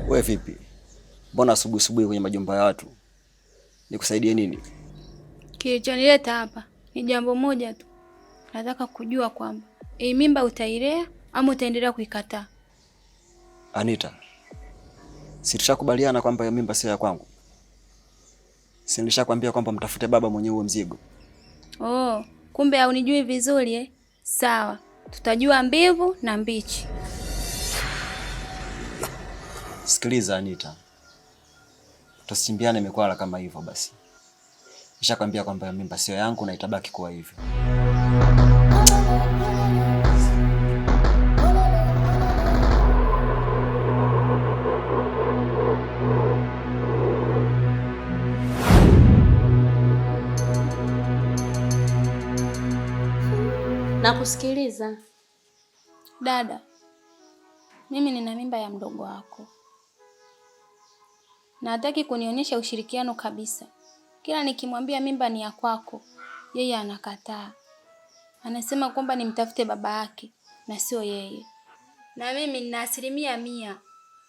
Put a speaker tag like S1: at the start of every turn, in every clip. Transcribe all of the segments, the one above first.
S1: Wewe vipi? Mbona asubuhi kwenye majumba ya watu? Nikusaidie nini?
S2: Kilichonileta hapa ni jambo moja tu. Nataka kujua kwamba hii mimba utailea ama utaendelea kuikataa?
S1: Anita, si tushakubaliana kwamba hiyo mimba sio ya kwangu? Si nilishakwambia kwamba mtafute baba mwenye huo mzigo?
S2: Oh, kumbe haunijui vizuri eh? Sawa, tutajua mbivu na mbichi.
S1: Sikiliza Anita, tusichimbiane mikwala kama hivyo basi. Nishakwambia kwamba hiyo mimba sio yangu na itabaki kuwa hivyo.
S3: Nakusikiliza.
S2: Dada, mimi nina mimba ya mdogo wako. Na hataki kunionyesha ushirikiano kabisa. Kila nikimwambia mimba ni ya kwako, yeye anakataa. Anasema kwamba nimtafute baba yake na sio yeye. Na mimi nina 100%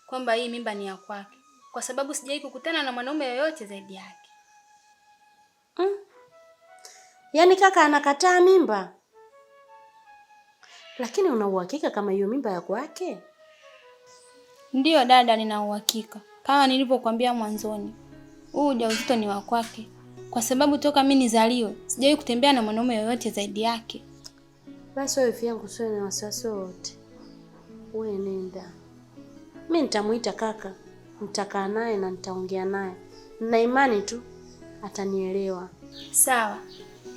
S2: kwamba hii mimba ni ya kwake, kwa sababu sijawahi kukutana na mwanaume yoyote zaidi yake.
S3: Yaani kaka anakataa mimba? Lakini una uhakika kama hiyo mimba ya kwake?
S2: Ndiyo dada, nina uhakika. Kama nilivyokuambia mwanzoni, huu ujauzito ni wa kwake, kwa sababu toka mimi nizaliwe sijawahi kutembea na mwanaume yoyote zaidi yake.
S3: Basi wewe wifi yangu sio na wasiwasi wote. Wewe nenda. Mimi nitamuita kaka, nitakaa naye na nitaongea naye. Nina imani tu atanielewa.
S2: Sawa.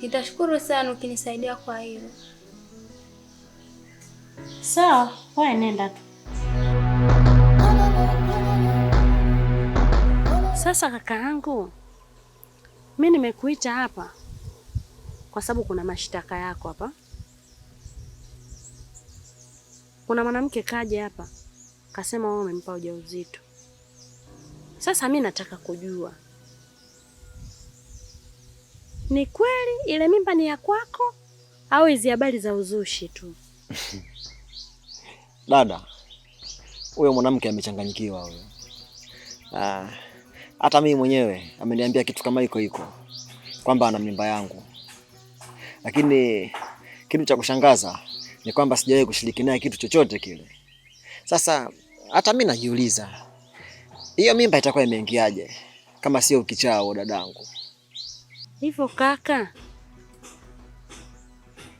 S2: Nitashukuru sana ukinisaidia kwa hilo.
S3: Sawa, wewe nenda tu. Sasa kaka yangu, mimi nimekuita hapa kwa sababu kuna mashtaka yako hapa. Kuna mwanamke kaja hapa kasema wewe umempa ujauzito. Sasa mimi nataka kujua, ni kweli ile mimba ni ya kwako au hizi habari za uzushi tu?
S1: Dada, huyo mwanamke amechanganyikiwa huyo. Hata mimi mwenyewe ameniambia kitu kama iko kwamba ana mimba yangu. Lakini kitu cha kushangaza ni kwamba sijawahi kushiriki naye kitu chochote kile. Sasa hata mimi najiuliza, hiyo mimba itakuwa imeingiaje kama sio kichao dadangu?
S3: Hivyo kaka,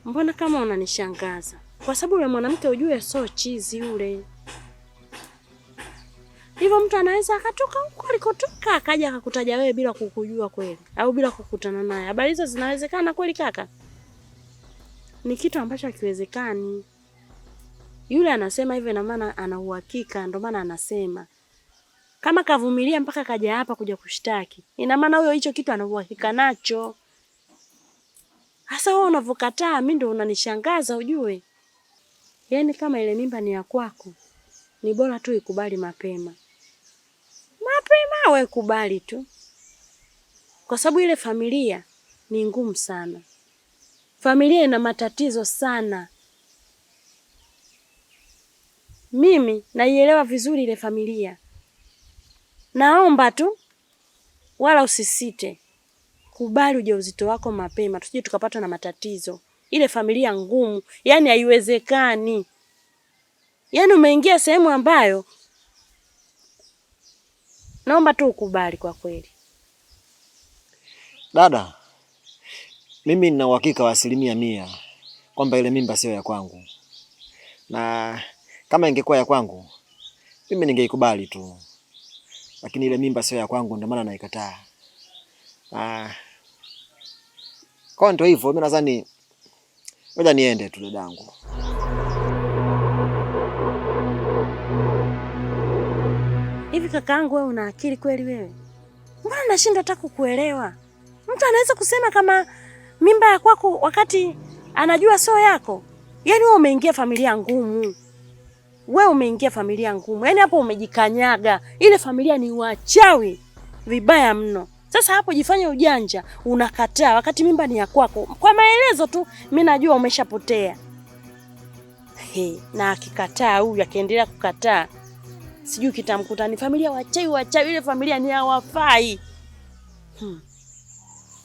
S3: mbona kama unanishangaza? Kwa sababu yule mwanamke ujue sio chizi yule. Hivyo mtu anaweza akatoka huko alikotoka akaja akakutaja wewe bila kukujua kweli au bila kukutana naye. Habari hizo zinawezekana kweli kaka? Ni kitu ambacho hakiwezekani. Yule anasema hivyo na maana ana uhakika, ndio maana anasema. Kama kavumilia mpaka kaja hapa kuja kushtaki, ina maana huyo hicho kitu ana uhakika nacho. Hasa wewe unavokataa mimi ndio unanishangaza ujue. Yaani kama ile mimba ni ya kwako, ni bora tu ikubali mapema. Mapema wewe kubali tu. Kwa sababu ile familia ni ngumu sana. Familia ina matatizo sana. Mimi naielewa vizuri ile familia. Naomba tu wala usisite. Kubali ujauzito wako mapema, tusije tukapata na matatizo. Ile familia ngumu, yani haiwezekani. Yani umeingia sehemu ambayo naomba tu ukubali kwa kweli.
S1: Dada, mimi nina uhakika wa 100% kwamba ile mimba sio ya kwangu. Na kama ingekuwa ya kwangu, mimi ningeikubali tu. Lakini ile mimba sio ya kwangu ndio maana naikataa. Kwa ndio hivyo, mimi nadhani ngoja niende tu dadangu.
S3: Hivi kakaangu wewe una akili kweli wewe? Mbona nashindwa hata kukuelewa? Mtu anaweza kusema kama mimba ya kwako wakati anajua sio yako? Yaani wewe umeingia familia ngumu. Wewe umeingia familia ngumu. Yaani hapo umejikanyaga. Ile familia ni wachawi vibaya mno. Sasa hapo jifanye ujanja, unakataa wakati mimba ni ya kwako. Kwa maelezo tu mimi najua umeshapotea. Na akikataa huyu akiendelea kukataa, sijui kitamkuta. Ni familia wachawi, ile familia ni hawafai.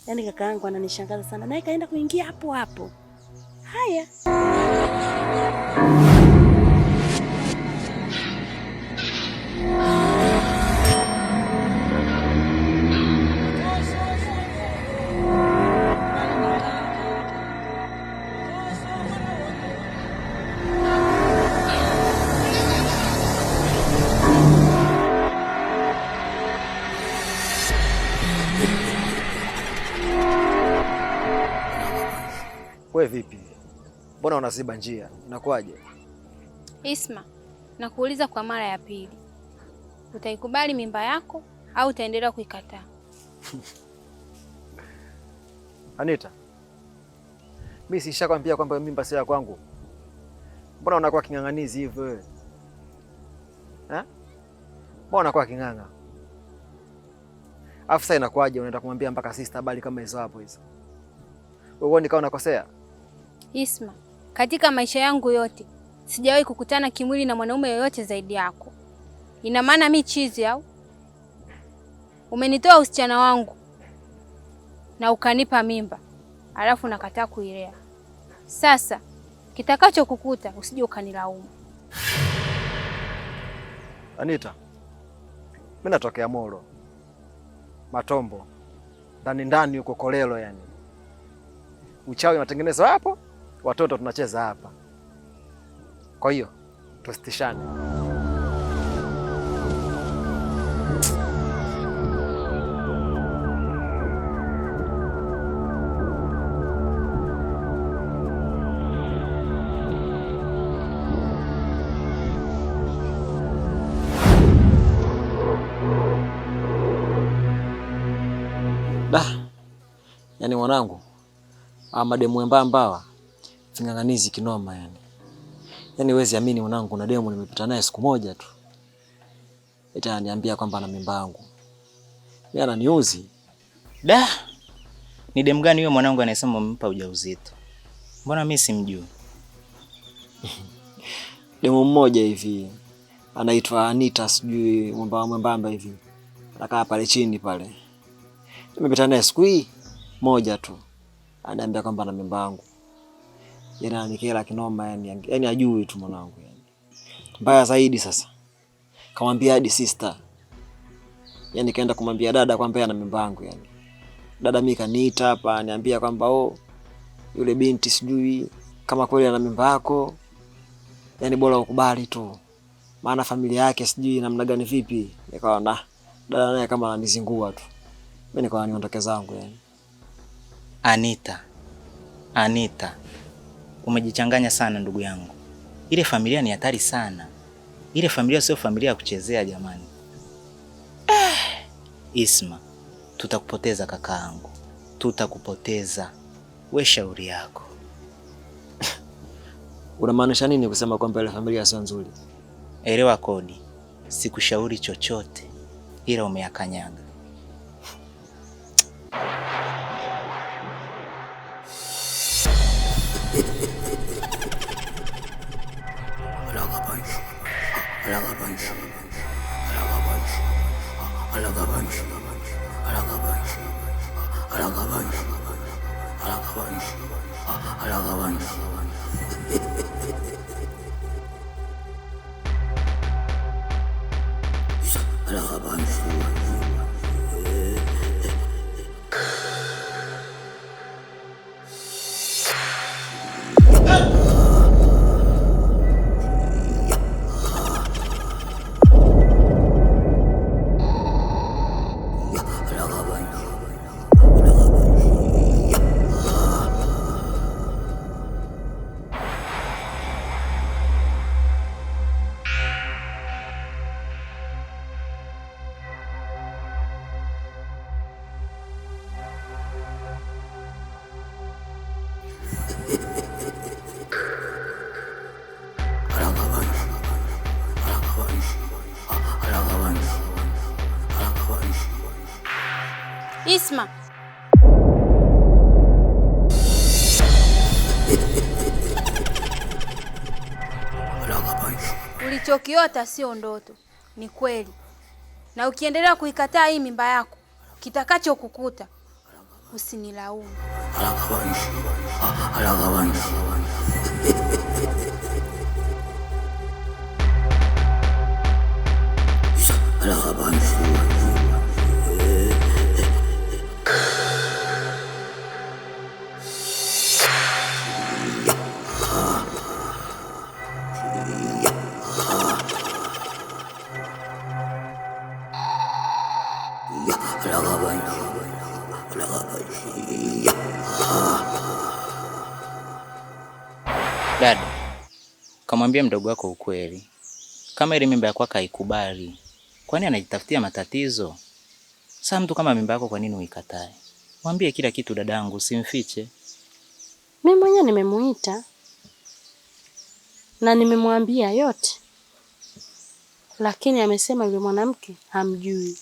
S3: Yaani kaka yangu ananishangaza sana. Naye kaenda kuingia hapo hapo. Haya.
S1: Wewe vipi? Mbona unaziba njia? Inakuwaje?
S2: Isma, nakuuliza kwa mara ya pili. Utaikubali mimba yako au utaendelea kuikataa?
S1: Anita, mimi sishakwambia kwamba mimba si ya kwangu. Mbona unakuwa king'ang'anizi hivyo wewe? Mbona unakuwa king'ang'a? Afisa inakuwaje unaenda kumwambia mpaka sister habari kama hizo hapo hizo? Wewe ni kama unakosea?
S2: Isma, katika maisha yangu yote sijawahi kukutana kimwili na mwanaume yoyote zaidi yako. Ina maana mimi chizi au? Umenitoa usichana wangu na ukanipa mimba, alafu nakataa kuilea. Sasa kitakacho kukuta usije ukanilaumu.
S1: Anita, mimi natokea Moro, Matombo, ndani huko Kolelo yani. Uchawi unatengenezwa hapo, watoto tunacheza hapa. Kwa hiyo tusitishane. Yaani mwanangu, mademu wembamba ving'ang'anizi kinoma yani. Yaani huwezi amini mwanangu, na demu nimepita naye siku moja tu. Eti ananiambia kwamba ana mimba yangu. Yeye ananiuzi.
S4: Ni demu gani huyo mwanangu anasema umempa ujauzito? Mbona mimi simjui?
S1: Demu mmoja hivi anaitwa Anita, sijui mwembamba hivi. Anakaa pale chini pale. Nimepita naye siku hii moja tu. Ananiambia kwamba ana mimba yangu. Yeye ananikela kinoma yani. Yaani ajui tu mwanangu yani. Mbaya zaidi sasa. Kamwambia hadi sister. Yaani kaenda kumwambia dada kwamba ana mimba yangu yani. Dada mimi kaniita hapa aniambia kwamba yule binti sijui kama kweli ana mimba yako. Yaani bora ukubali tu. Maana familia yake sijui namna gani vipi. Nikaona dada naye kama ananizingua tu. Mimi nikawa niondoke zangu yani.
S4: Anita, umejichanganya sana ndugu yangu. Ile familia ni hatari sana. Ile familia sio familia ya kuchezea jamani. Isma, tutakupoteza kakaangu. Tutakupoteza. We shauri yako.
S1: Unamaanisha nini kusema kwamba ile familia sio nzuri?
S4: Elewa kodi. Sikushauri chochote ila umeyakanyaga.
S2: Isma. Ulichokiota sio ndoto. ni kweli, na ukiendelea kuikataa hii mimba yako, kitakacho kukuta usinilaumu.
S4: Dada, kamwambia mdogo wako ukweli. Kama ile mimba yako haikubali, kwani anajitafutia matatizo? Sasa mtu kama mimba yako kwa nini uikatae? Mwambie kila kitu dadangu, usimfiche.
S3: Mimi mwenyewe nimemuita na nimemwambia yote, lakini amesema yule mwanamke hamjui,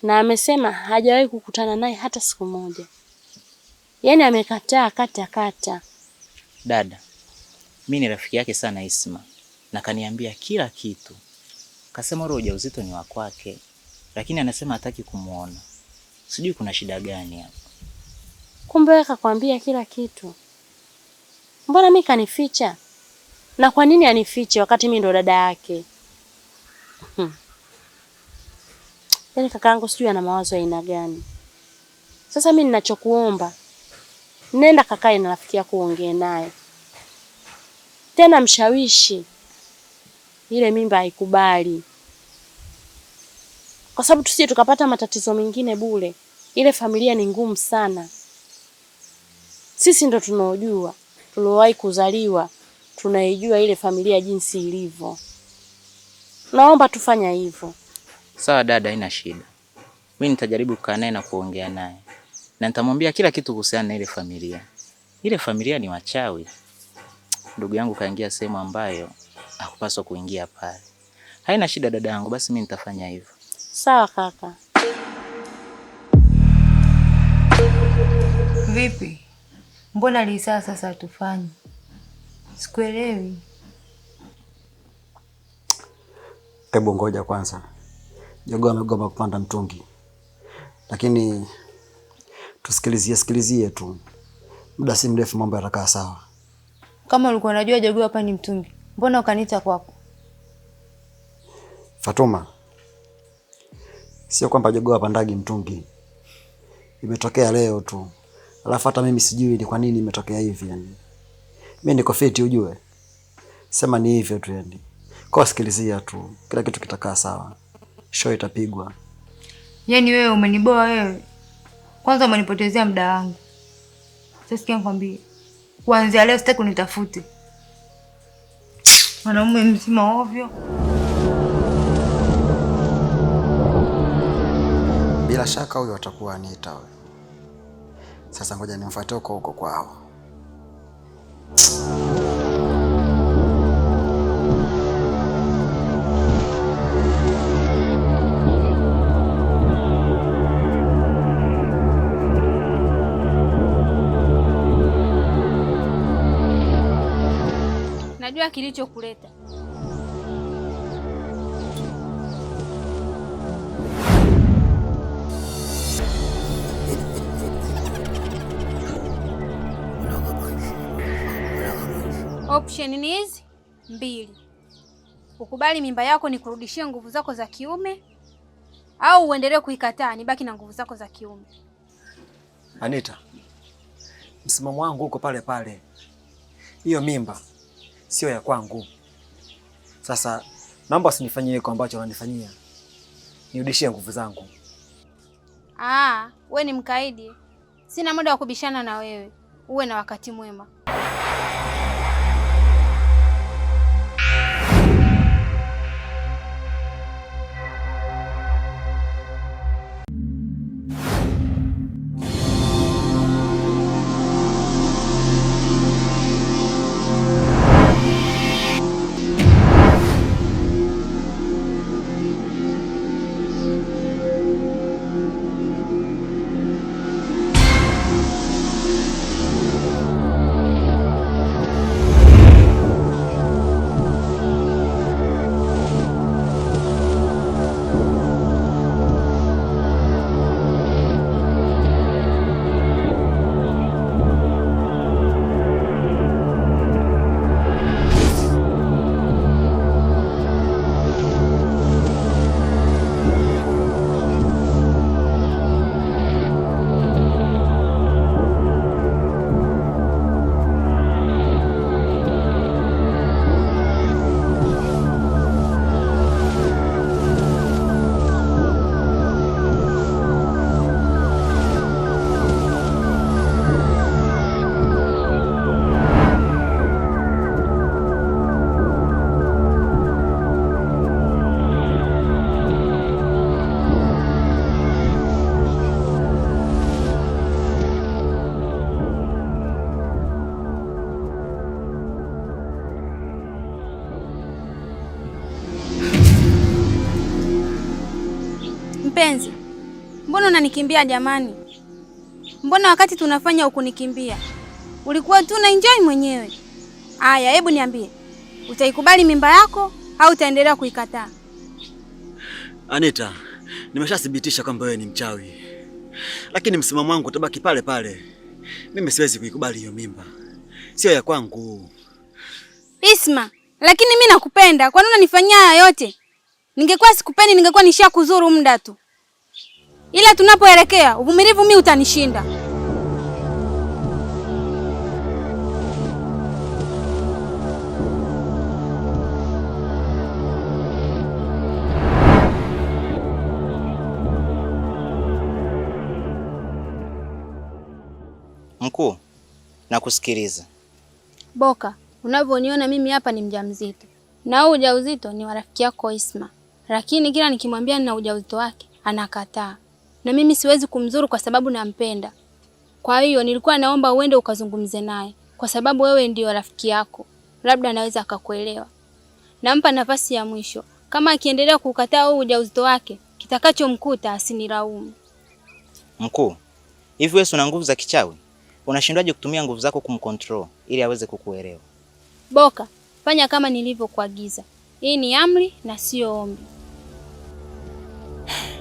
S3: na amesema hajawahi kukutana naye hata siku moja. Yaani amekataa kata.
S4: Dada, mimi ni rafiki yake sana Isma, na kaniambia kila kitu. Kasema ule ujauzito ni wa kwake, lakini anasema hataki kumuona. Sijui kuna shida gani hapa.
S3: Kumbe wewe kakwambia kila kitu. Mbona mimi kanificha? Na kwa nini anifiche wakati mimi ndo dada yake? Yaani kakaangu sijui ana mawazo ya aina gani. Sasa mimi ninachokuomba, nenda kakae na rafiki yako uongee naye. Tena mshawishi ile mimba haikubali. Kwa sababu tusije tukapata matatizo mengine bure. Ile familia ni ngumu sana. Sisi ndo tunaojua, tuliowahi kuzaliwa, tunaijua ile familia jinsi ilivyo. Naomba tufanya hivyo.
S4: Sawa dada, haina shida. Mimi nitajaribu kukaa naye na kuongea naye. Na nitamwambia kila kitu kuhusiana na ile familia. Ile familia ni wachawi. Ndugu yangu kaingia sehemu ambayo hakupaswa kuingia pale. Haina shida dada yangu, basi mimi nitafanya hivyo.
S3: Sawa kaka.
S5: Vipi? Mbona lisaa sasa hatufanyi? Sikuelewi.
S1: Hebu ngoja kwanza. Jogoo amegoma kupanda mtungi. Lakini tusikilizie tu. Muda si mrefu mambo yatakaa sawa.
S5: Kama ulikuwa unajua jogoo hapa ni mtungi, mbona ukaniita kwako?
S1: Fatuma, sio kwamba jogoo hapandagi mtungi. Imetokea leo tu. Alafu hata mimi sijui ni kwa nini imetokea hivi yani. Mimi niko fiti ujue. Sema ni hivyo tu yani. Kwa sikilizia tu. Kila kitu kitakaa sawa. Show itapigwa.
S5: Yaani wewe umeniboa wewe. Kwanza umenipotezea muda wangu. Sasa sikia nikwambie. Kuanzia leo sitaki unitafute. Mwanaume mzima ovyo.
S1: Bila shaka huyo atakuwa Anita wewe. Sasa ngoja nimfuate huko kwao.
S2: Najua kilichokuleta. Option ni hizi mbili. Ukubali mimba yako ni kurudishia nguvu zako za kiume, au uendelee kuikataa nibaki na nguvu zako za kiume.
S1: Anita, msimamo wangu uko pale pale. Hiyo mimba sio ya kwangu. Sasa naomba usinifanyie kwa ambacho unanifanyia. Nirudishie nguvu zangu.
S2: We ni mkaidi. Sina muda wa kubishana na wewe. Uwe na wakati mwema. mpenzi, mbona unanikimbia jamani? Mbona wakati tunafanya ukunikimbia? Ulikuwa tu na enjoy mwenyewe. Aya, hebu niambie, utaikubali mimba yako au utaendelea kuikataa?
S1: Anita, nimeshathibitisha kwamba wewe ni mchawi, lakini msimamo wangu utabaki pale pale. Mimi siwezi kuikubali hiyo mimba, sio ya kwangu.
S2: Isma, lakini mimi nakupenda. Kwa nini unanifanyia haya yote? Ningekuwa sikupendi ningekuwa nishakuzuru muda tu. Ila tunapoelekea uvumilivu mimi utanishinda.
S4: Mkuu, nakusikiliza.
S2: Boka, unavyoniona mimi hapa ni mjamzito. Na huu ujauzito ni wa rafiki yako Isma. Lakini kila nikimwambia nina ujauzito wake, anakataa. Na mimi siwezi kumzuru kwa sababu nampenda. Kwa hiyo nilikuwa naomba uende ukazungumze naye kwa sababu wewe ndio rafiki yako. Labda anaweza akakuelewa. Nampa nafasi ya mwisho. Kama akiendelea kukataa huu ujauzito wake, kitakachomkuta asinilaumu.
S4: Mkuu, hivi wewe una nguvu za kichawi? Unashindwaje kutumia nguvu zako kumcontrol ili aweze kukuelewa?
S2: Boka, fanya kama nilivyokuagiza. Hii ni amri na sio ombi.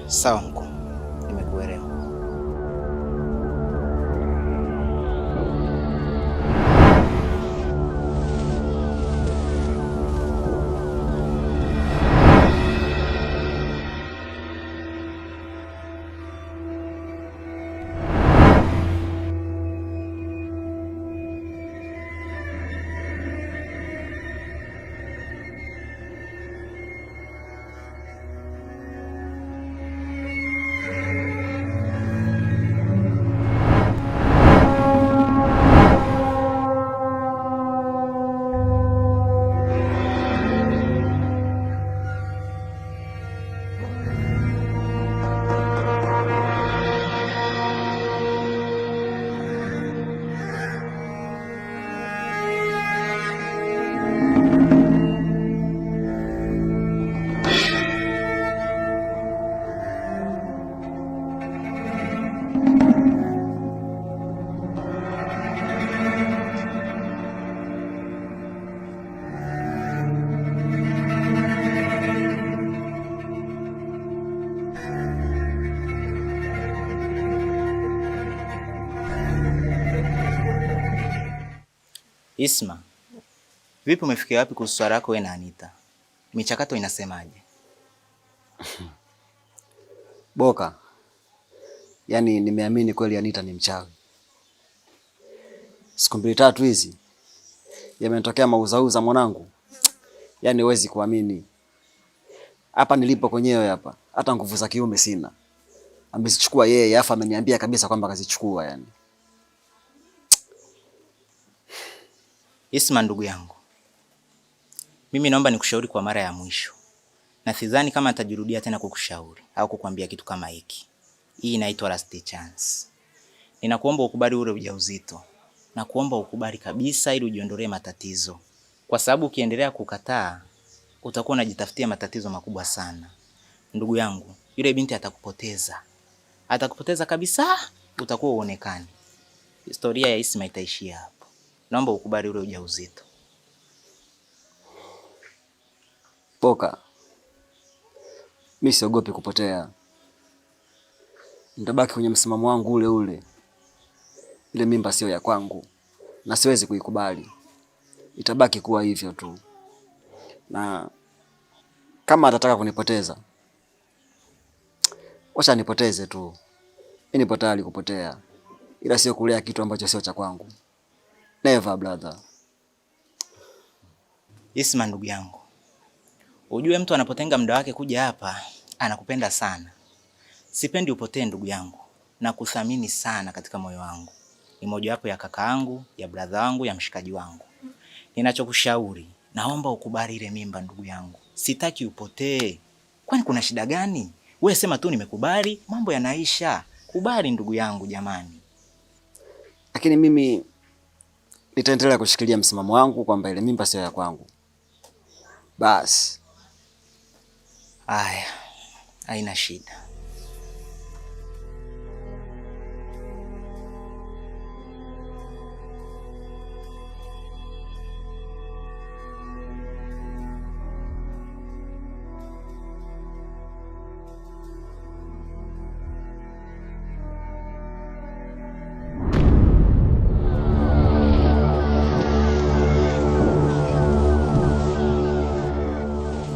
S4: Sawa mkuu, nimekuelewa. Isma, vipi umefikia wapi kuhusu swala lako wewe na Anita? Michakato inasemaje?
S1: Boka, yaani nimeamini kweli Anita ni mchawi. Siku 2-3 hizi yametokea mauzauza mwanangu. Yaani huwezi kuamini. Hapa nilipo kwenyewe hapa, hata nguvu za kiume sina. Amezichukua yeye, afa ameniambia kabisa kwamba kazichukua yani.
S4: Isma ndugu yangu, mimi naomba nikushauri kwa mara ya mwisho. Na sidhani kama nitajirudia tena kukushauri au kukwambia kitu kama hiki. Hii inaitwa last chance. Ninakuomba ukubali ule ujauzito. Na kuomba ukubali kabisa ili ujiondolee matatizo. Kwa sababu ukiendelea kukataa, utakuwa unajitafutia matatizo makubwa sana. Ndugu yangu, yule binti atakupoteza. Atakupoteza kabisa, utakuwa uonekani. Historia ya Isma itaishia hapo. Naomba ukubali ule ujauzito.
S1: Boka, mimi siogopi kupotea. Nitabaki kwenye msimamo wangu ule ule. Ile mimba sio ya kwangu na siwezi kuikubali. Itabaki kuwa hivyo tu. Na kama atataka kunipoteza, wacha nipoteze tu. Mimi nipo tayari kupotea. Ila sio kulea kitu ambacho sio cha kwangu. Never brother.
S4: Isma ndugu yangu, ujue mtu anapotenga muda wake kuja hapa, anakupenda sana. Sipendi upotee ndugu yangu, na kuthamini sana katika moyo wangu. Ni moja wapo ya kaka yangu, ya brother wangu, ya mshikaji wangu. Ninachokushauri, naomba ukubali ile mimba ndugu yangu. Sitaki upotee. Kwani kuna shida gani? Wewe sema tu nimekubali, mambo yanaisha. Kubali ndugu yangu jamani.
S1: Lakini mimi nitaendelea kushikilia msimamo wangu kwamba ile mimba sio ya kwangu. Basi.
S4: Aya, haina shida.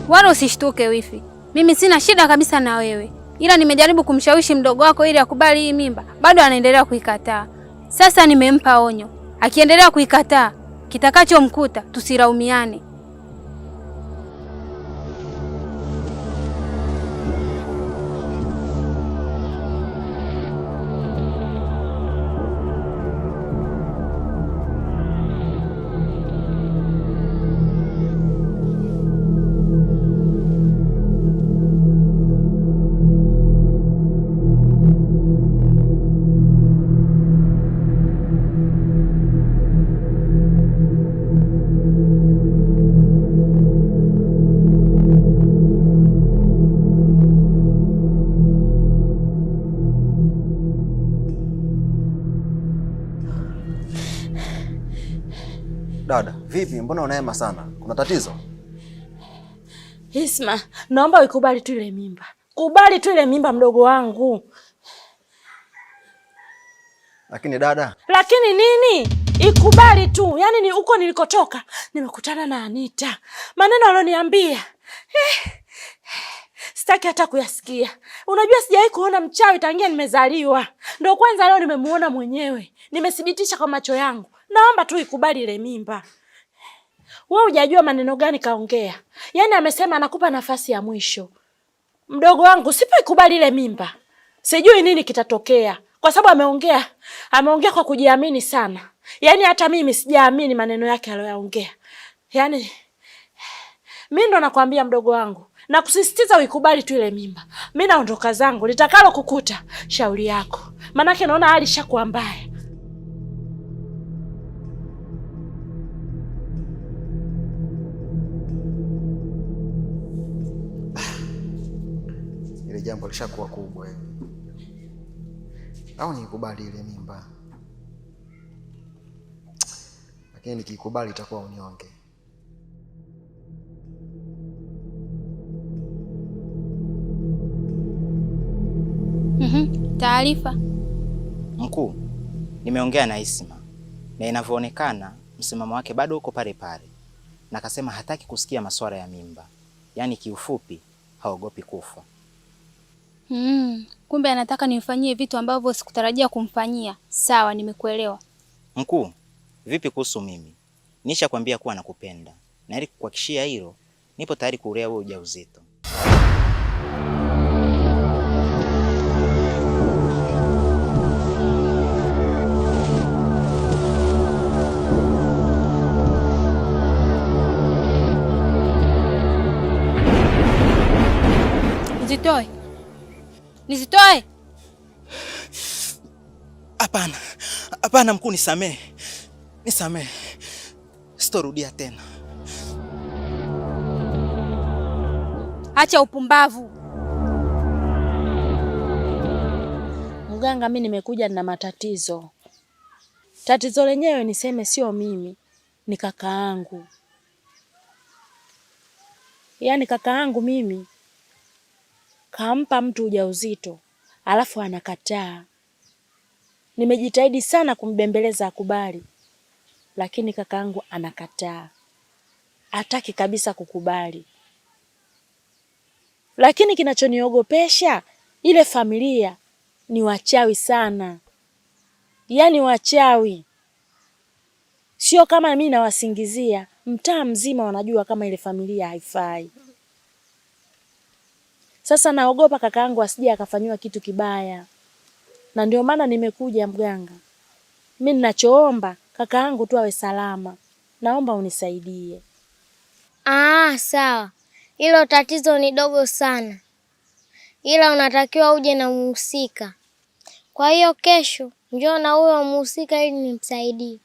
S2: Wala usishtuke wifi. Mimi sina shida kabisa na wewe. Ila nimejaribu kumshawishi mdogo wako ili akubali hii mimba. Bado anaendelea kuikataa. Sasa nimempa onyo. Akiendelea kuikataa, kitakachomkuta tusiraumiane.
S1: Dada, vipi? Mbona unaema sana? Kuna tatizo?
S3: Isma, naomba ukubali tu ile mimba. Kubali tu ile mimba mdogo wangu.
S1: Lakini dada.
S3: Lakini nini? Ikubali tu. Yaani ni uko nilikotoka. Nimekutana na Anita. Maneno aloniambia. Sitaki hata kuyasikia. Unajua sijawahi kuona mchawi tangia nimezaliwa. Ndio kwanza leo nimemuona mwenyewe. Nimethibitisha kwa macho yangu. Naomba tu ikubali ile mimba. Wewe hujajua maneno gani kaongea. Yaani amesema anakupa nafasi ya mwisho. Mdogo wangu sipoikubali ile mimba, sijui nini kitatokea. Kwa sababu ameongea kwa kujiamini sana. Yaani hata mimi sijaamini maneno yake aliyoyaongea. Yaani mimi ndo nakwambia mdogo wangu, na kusisitiza uikubali tu ile mimba. Mimi naondoka zangu, litakalo kukuta shauri yako. Manake naona hali ishakuwa mbaya.
S1: Ile jambo lishakuwa kubwa hivi. Au nikubali ile mimba? Lakini nikikubali itakuwa unyonge.
S2: Taarifa.
S4: Mkuu, nimeongea na Isma na inavyoonekana msimamo wake bado uko pale pale. Na akasema hataki kusikia masuala ya mimba. Yaani kiufupi haogopi kufa.
S2: Kumbe anataka nimfanyie vitu ambavyo sikutarajia kumfanyia. Sawa, nimekuelewa.
S4: Mkuu, vipi kuhusu mimi? Nishakwambia kuwa nakupenda. Na ili kukuhakikishia hilo, nipo tayari kulea wewe ujauzito.
S2: Nizitoe.
S4: Hapana. Hapana mkuu, nisamee. Nisamee. Sitorudia tena.
S2: Acha upumbavu.
S3: Mganga, mimi nimekuja na matatizo. Tatizo lenyewe niseme sio mimi, ni kakaangu. Yaani kakaangu mimi kampa mtu ujauzito, alafu anakataa. Nimejitahidi sana kumbembeleza akubali, lakini kakaangu anakataa. Hataki kabisa kukubali. Lakini kinachoniogopesha, ile familia ni wachawi sana. Yaani wachawi. Sio kama mimi nawasingizia, mtaa mzima wanajua kama ile familia haifai. Sasa naogopa kakaangu asije akafanywa kitu kibaya. Na ndio maana nimekuja mganga. Mimi ninachoomba kakaangu tu awe salama. Naomba unisaidie.
S6: Sawa. Hilo tatizo ni dogo sana. Ila unatakiwa uje na muhusika. Kwa hiyo kesho njoo na huyo muhusika ili nimsaidie.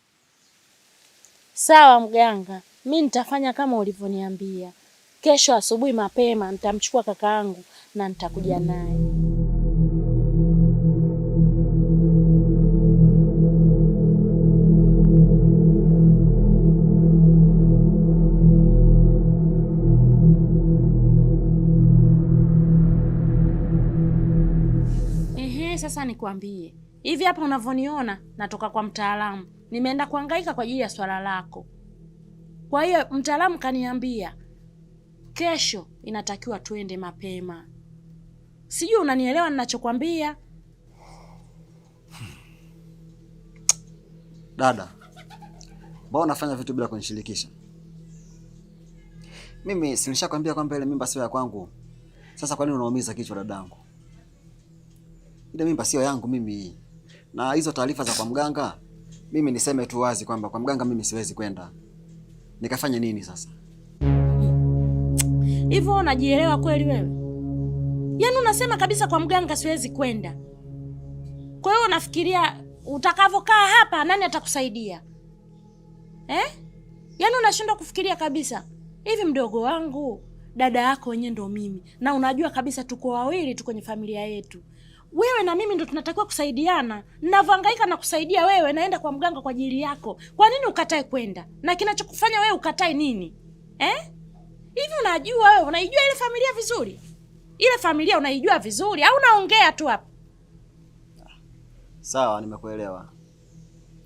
S3: Sawa mganga. Mimi nitafanya kama ulivyoniambia. Kesho asubuhi mapema nitamchukua kakaangu na nitakuja naye. Sasa nikwambie. Hivi hapa unavyoniona natoka kwa mtaalamu. Nimeenda kuhangaika kwa ajili ya swala lako. Kwa hiyo mtaalamu kaniambia kesho inatakiwa tuende mapema. Sijui unanielewa ninachokwambia?
S1: Dada, mbona unafanya vitu bila kunishirikisha? Mimi si nishakwambia kwamba ile mimba sio ya kwangu. Sasa kwa nini unaumiza kichwa dadangu? Ile mimba sio yangu mimi. Na hizo taarifa za kwa mganga, mimi niseme tu wazi kwamba kwa mganga mimi siwezi kwenda. Nikafanya nini sasa?
S3: Hivyo unajielewa kweli wewe? Yaani unasema kabisa kwa mganga siwezi kwenda. Kwa hiyo unafikiria utakavokaa hapa nani atakusaidia? Yaani unashindwa kufikiria kabisa. Hivi mdogo wangu, dada yako wenyewe ndo mimi. Na unajua kabisa tuko wawili tu kwenye familia yetu. Wewe na mimi ndo tunatakiwa kusaidiana. Ninavyohangaika na kusaidia wewe, naenda kwa mganga kwa ajili yako. Kwa nini ukatae kwenda? Na kinachokufanya wewe ukatae nini? Hivi unajua wewe, unaijua ile familia vizuri? Ile familia unaijua vizuri au unaongea tu hapa?
S1: Sawa, nimekuelewa.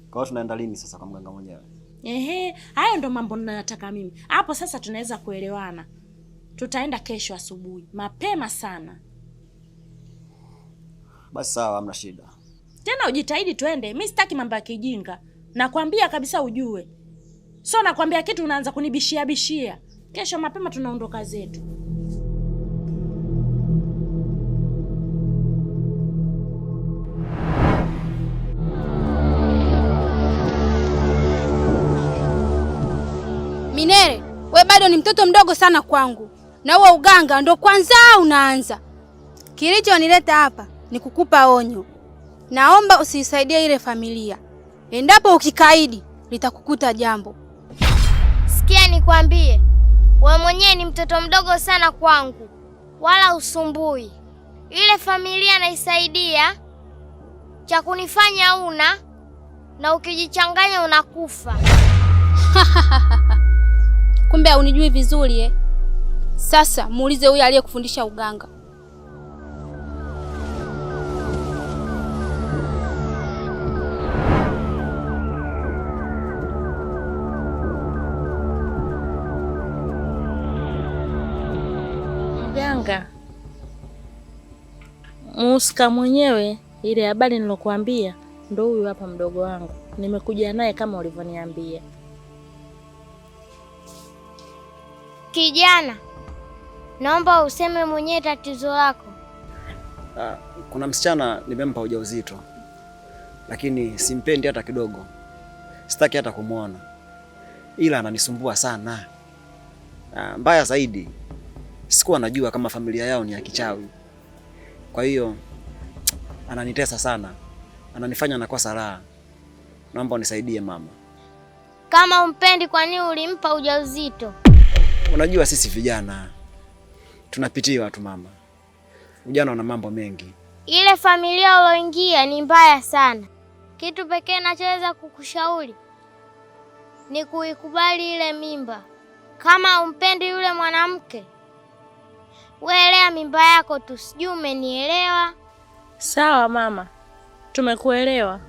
S1: Kwa hiyo tunaenda lini sasa kwa mganga mwenyewe?
S3: Hayo ndo mambo ninayotaka mimi. Hapo sasa tunaweza kuelewana. Tutaenda kesho asubuhi, mapema sana.
S1: Basi sawa, hamna shida.
S3: Tena ujitahidi twende. Mimi sitaki mambo ya kijinga. Nakwambia kabisa ujue. Sio nakwambia kitu unaanza kunibishia bishia. Kesho mapema tunaondoka zetu.
S2: Minere, we bado ni mtoto mdogo sana kwangu. Na huo uganga ndo kwanza unaanza. Kilichonileta hapa ni kukupa onyo. Naomba usisaidie ile familia. Endapo ukikaidi, litakukuta jambo.
S6: Sikia nikwambie, wewe mwenyewe ni mtoto mdogo sana kwangu. Wala usumbui. Ile familia naisaidia, cha kunifanya una, na ukijichanganya unakufa.
S2: Kumbe haunijui vizuri Sasa muulize huyu aliyekufundisha uganga.
S3: Mganga, muhusika mwenyewe ile habari nilokuambia ndo huyu hapa mdogo wangu. Nimekuja naye kama ulivyoniambia.
S6: Kijana, naomba useme mwenyewe tatizo lako.
S1: Kuna msichana nimempa ujauzito, lakini simpendi hata kidogo. Sitaki hata kumuona. Ila ananisumbua sana. Mbaya zaidi, sikuwa najua kama familia yao ni ya kichawi. Kwa hiyo ananitesa sana. Ananifanya nakosa raha. Naomba unisaidie mama.
S6: Kama umpendi, kwa nini ulimpa ujauzito?
S1: Unajua sisi vijana tunapitiwa tu mama. Vijana wana mambo mengi.
S6: Ile familia uloingia ni mbaya sana. Kitu pekee nachoweza kukushauri ni kuikubali ile mimba. Kama umpendi yule mwanamke, weelea mimba yako tu. Sijui umenielewa?
S3: Sawa mama, tumekuelewa.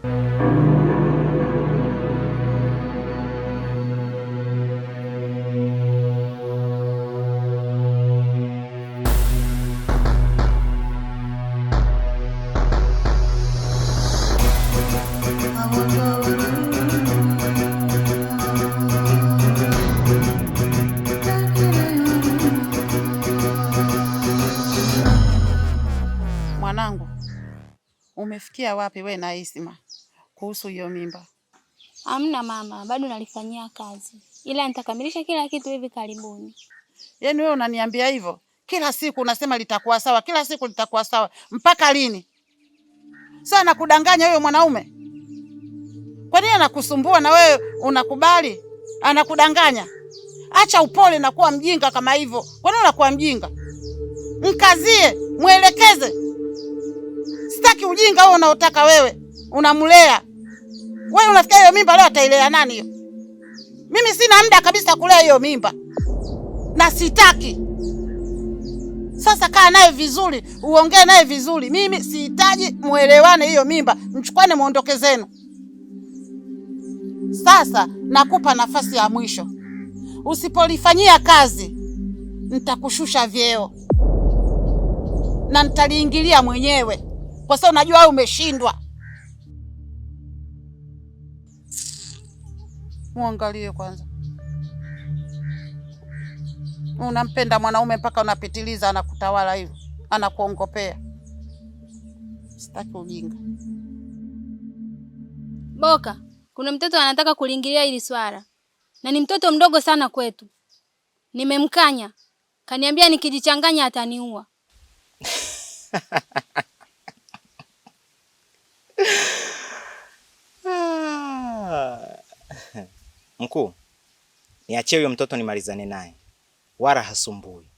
S7: Mwanangu, umefikia wapi we na Isma kuhusu hiyo mimba?
S2: Hamna mama, bado nalifanyia kazi. Ila nitakamilisha kila kitu hivi karibuni.
S7: Yaani wewe unaniambia hivyo? Kila siku unasema litakuwa sawa, kila siku litakuwa sawa. Mpaka lini? Sasa nakudanganya wewe mwanaume? Kwa nini anakusumbua na wewe unakubali? Anakudanganya. Acha upole na kuwa mjinga kama hivyo. Kwa nini unakuwa mjinga? Mkazie, muelekeze. Sitaki ujinga wewe unaotaka wewe. Unamlea. Wewe unafikia hiyo mimba leo atailea nani hiyo? Mimi sina muda kabisa kulea hiyo mimba. Na sitaki. Sasa kaa naye vizuri, uongee naye vizuri. Mimi sihitaji muelewane hiyo mimba. Mchukwane muondoke zenu. Sasa nakupa nafasi ya mwisho. Usipolifanyia kazi nitakushusha vyeo na nitaliingilia mwenyewe, kwa sababu najua wewe umeshindwa. Muangalie kwanza, unampenda mwanaume mpaka unapitiliza, anakutawala hivyo, anakuongopea. Sitaki ujinga.
S2: Boka, kuna mtoto anataka kuliingilia hili swala na ni mtoto mdogo sana kwetu. Nimemkanya, kaniambia nikijichanganya ataniua.
S4: Mkuu, niachie huyo mtoto nimalizane naye, wala hasumbui,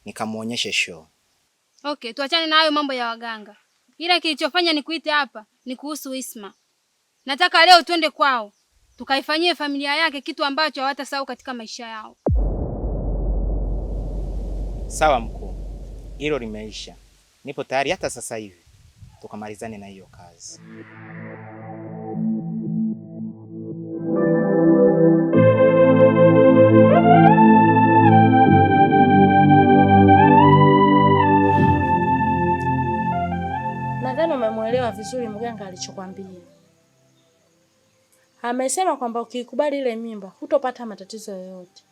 S4: nikamuonyeshe show.
S2: Okay, tuachane na hayo mambo ya waganga. Ila kilichofanya nikuite hapa ni kuhusu Isma. Nataka leo twende kwao, tukaifanyie familia yake kitu ambacho hawatasahau katika maisha yao.
S4: Sawa mkuu, hilo limeisha. Nipo tayari hata sasa hivi tukamalizane na hiyo kazi.
S3: Nadhani umemwelewa vizuri mganga alichokwambia. Amesema kwamba ukikubali ile mimba hutopata matatizo yoyote,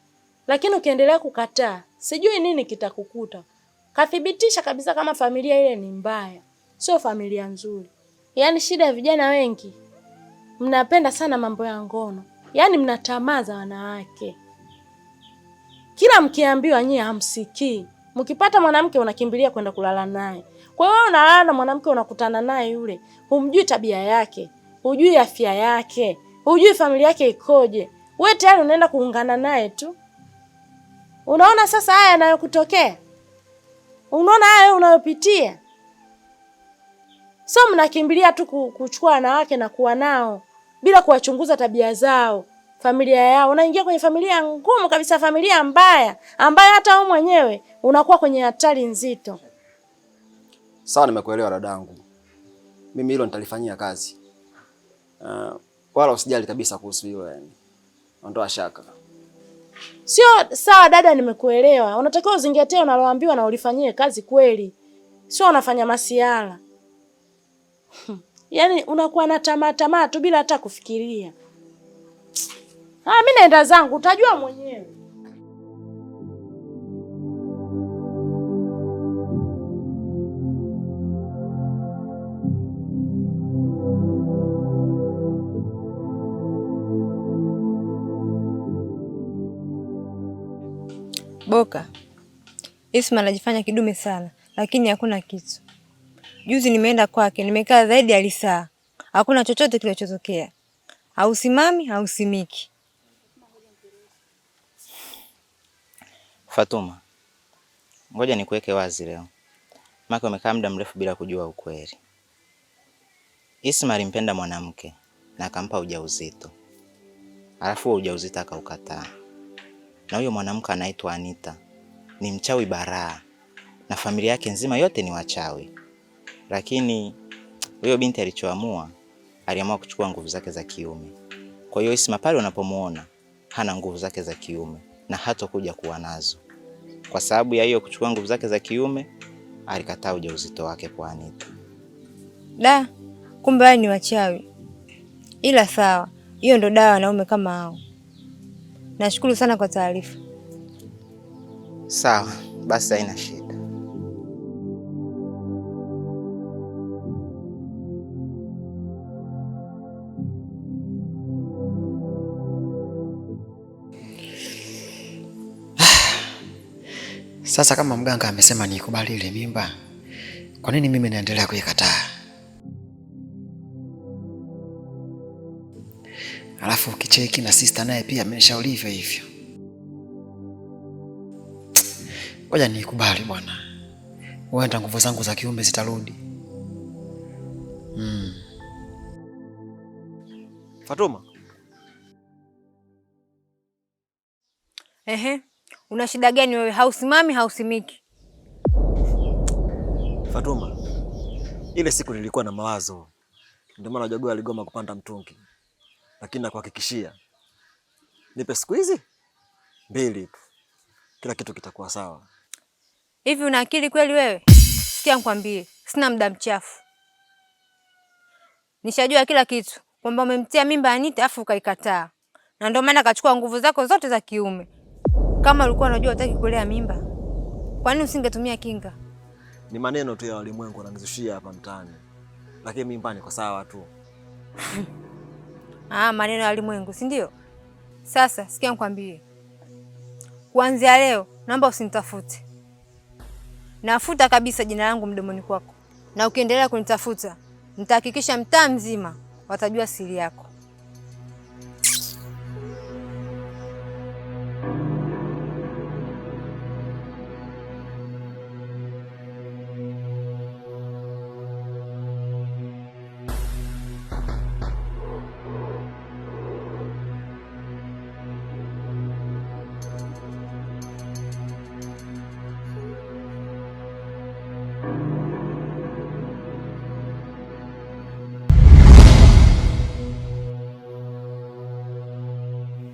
S3: lakini ukiendelea kukataa sijui nini kitakukuta. Kathibitisha kabisa kama familia ile ni mbaya, sio familia nzuri. Yaani shida ya vijana wengi, mnapenda sana mambo ya ngono, yaani mnatamaza wanawake. Kila mkiambiwa nyie hamsikii. Mkipata mwanamke unakimbilia kwenda kulala naye. Kwa hiyo unalala na mwanamke, unakutana naye yule, humjui tabia yake, hujui afya yake, hujui familia yake ikoje. Wewe tayari unaenda kuungana naye tu. Unaona sasa haya yanayokutokea? Unaona haya unayopitia? Sio mnakimbilia tu kuchukua wanawake na kuwa nao bila kuwachunguza tabia zao, familia yao. Unaingia kwenye familia ngumu kabisa, familia mbaya ambayo hata wewe mwenyewe unakuwa kwenye hatari nzito.
S1: Sawa, nimekuelewa dadangu. Mimi hilo nitalifanyia kazi. Wala usijali kabisa kuhusu hilo yani. Ondoa shaka.
S3: Sio sawa dada, nimekuelewa. Unatakiwa uzingatie unaloambiwa na ulifanyie kazi kweli. Sio unafanya masiala. Yaani unakuwa na tamaa tu bila hata kufikiria. Mimi naenda zangu, utajua mwenyewe.
S5: Boka, Isma anajifanya kidume sana, lakini hakuna kitu. Juzi nimeenda kwake, nimekaa zaidi ya lisaa. Hakuna chochote kilichotokea. Hausimami, hausimiki.
S4: Fatuma, ngoja nikuweke wazi leo. Maka umekaa muda mrefu bila kujua ukweli. Isma alimpenda mwanamke na akampa ujauzito. Alafu ujauzito akaukataa. Na huyo mwanamke anaitwa Anita. Ni mchawi baraa. Na familia yake nzima yote ni wachawi. Lakini huyo binti alichoamua, aliamua kuchukua nguvu zake za kiume. Kwa hiyo Isma pale unapomuona hana nguvu zake za kiume na hatakuja kuwa nazo. Kwa sababu ya hiyo kuchukua nguvu zake za kiume, alikataa ujauzito wake kwa Anita.
S5: Da, kumbe wao ni wachawi. Ila sawa, hiyo ndo dawa wanaume kama hao. Nashukuru sana kwa taarifa.
S4: Sawa, basi haina shida.
S1: Sasa kama mganga amesema nikubali ile mimba, kwa nini mimi naendelea kuikataa? Alafu kicheki na sister naye pia ameshauri hivyo hivyo. Ngoja nikubali bwana. Huenda nguvu zangu za kiume zitarudi. Fatuma.
S5: Ehe, una shida gani wewe? Hausimami, hausimiki.
S1: Fatuma, ile siku nilikuwa na mawazo. Ndio maana Jogoo aligoma kupanda mtungi. Lakini nakuhakikishia, nipe siku hizi 2 tu, kila kitu kitakuwa sawa.
S5: Hivi una akili kweli wewe? Sikia nikwambie, sina muda mchafu. Nishajua kila kitu, kwamba umemtia mimba Anita afu ukaikataa. Na ndio maana akachukua nguvu zako zote za kiume. Kama ulikuwa unajua hutaki kulea mimba, kwa nini usingetumia kinga?
S1: Ni maneno tu ya walimwengu wananizushia hapa mtaani. Lakini mimba niko sawa tu.
S5: Maneno ya walimwengu, si ndio? Sasa sikia nikwambie. Kuanzia leo naomba usinitafute. Nafuta kabisa jina langu mdomoni kwako. Na ukiendelea kunitafuta, nitahakikisha mtaa mzima watajua siri yako.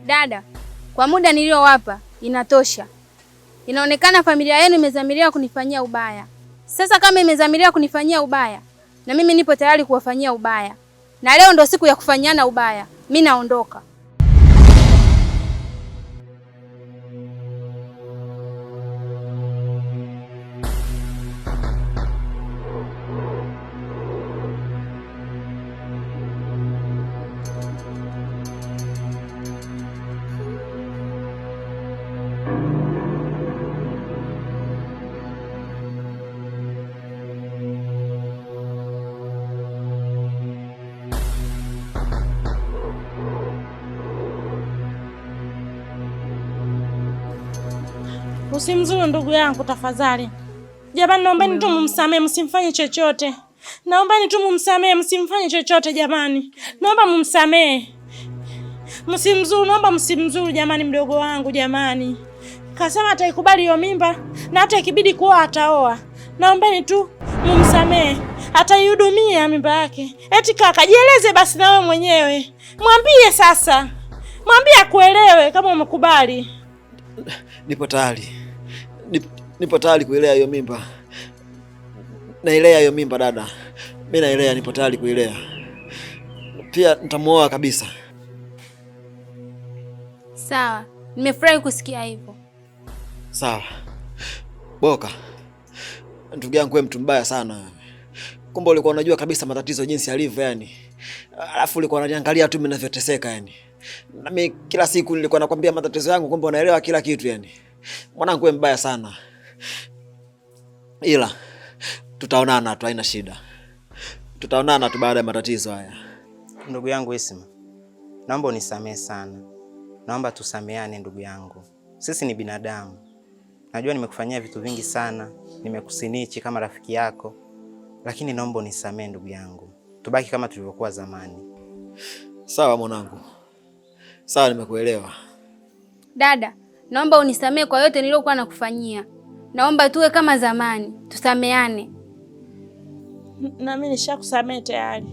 S2: Dada, kwa muda niliowapa inatosha. Inaonekana familia yenu imezamiria kunifanyia ubaya. Sasa kama imezamiria kunifanyia ubaya, na mimi nipo tayari kuwafanyia ubaya. Na leo ndo siku ya kufanyana ubaya. Mimi naondoka.
S3: Usimzuru ndugu yangu tafadhali. Jamani, naombeni tu mumsamee, msimfanye chochote. Naombeni tu mumsamee, msimfanye chochote jamani. Naomba mumsamee. Msimzuru, naomba msimzuru jamani, mdogo wangu jamani. Kasema ataikubali hiyo mimba na hata ikibidi kuoa ataoa. Naombeni tu mumsamee. Ataihudumia mimba yake. Eti kaka, jieleze basi na wewe mwenyewe. Mwambie sasa. Mwambie akuelewe kama umekubali.
S1: Nipo tayari. Nipo tayari kuilea hiyo mimba. Nailea hiyo mimba dada. Mimi nailea, nipo tayari kuilea. Pia nitamuoa kabisa.
S2: Sawa, nimefurahi kusikia hivyo.
S1: Sawa. Boka. Ndugu yangu wewe mtu mbaya sana. Kumbe ulikuwa unajua kabisa matatizo jinsi yalivyo yani. Alafu ulikuwa unaniangalia tu mimi ninavyoteseka yani. Na mimi kila siku nilikuwa nakwambia matatizo yangu, kumbe unaelewa kila kitu yani. Mwanangu wewe mbaya sana. Ila tutaonana tu, haina shida. Tutaonana tu baada ya matatizo haya.
S4: Ndugu yangu Isma, naomba unisamehe sana. Naomba tusameane ndugu yangu. Sisi ni binadamu. Najua nimekufanyia vitu vingi sana, nimekusinichi kama rafiki yako. Lakini naomba unisamehe ndugu yangu. Tubaki kama tulivyokuwa zamani.
S1: Sawa mwanangu. Sawa, nimekuelewa.
S2: Dada, naomba unisamehe kwa yote niliyokuwa nakufanyia. Naomba tuwe kama zamani, tusameane.
S3: Na mimi nishakusamehe tayari.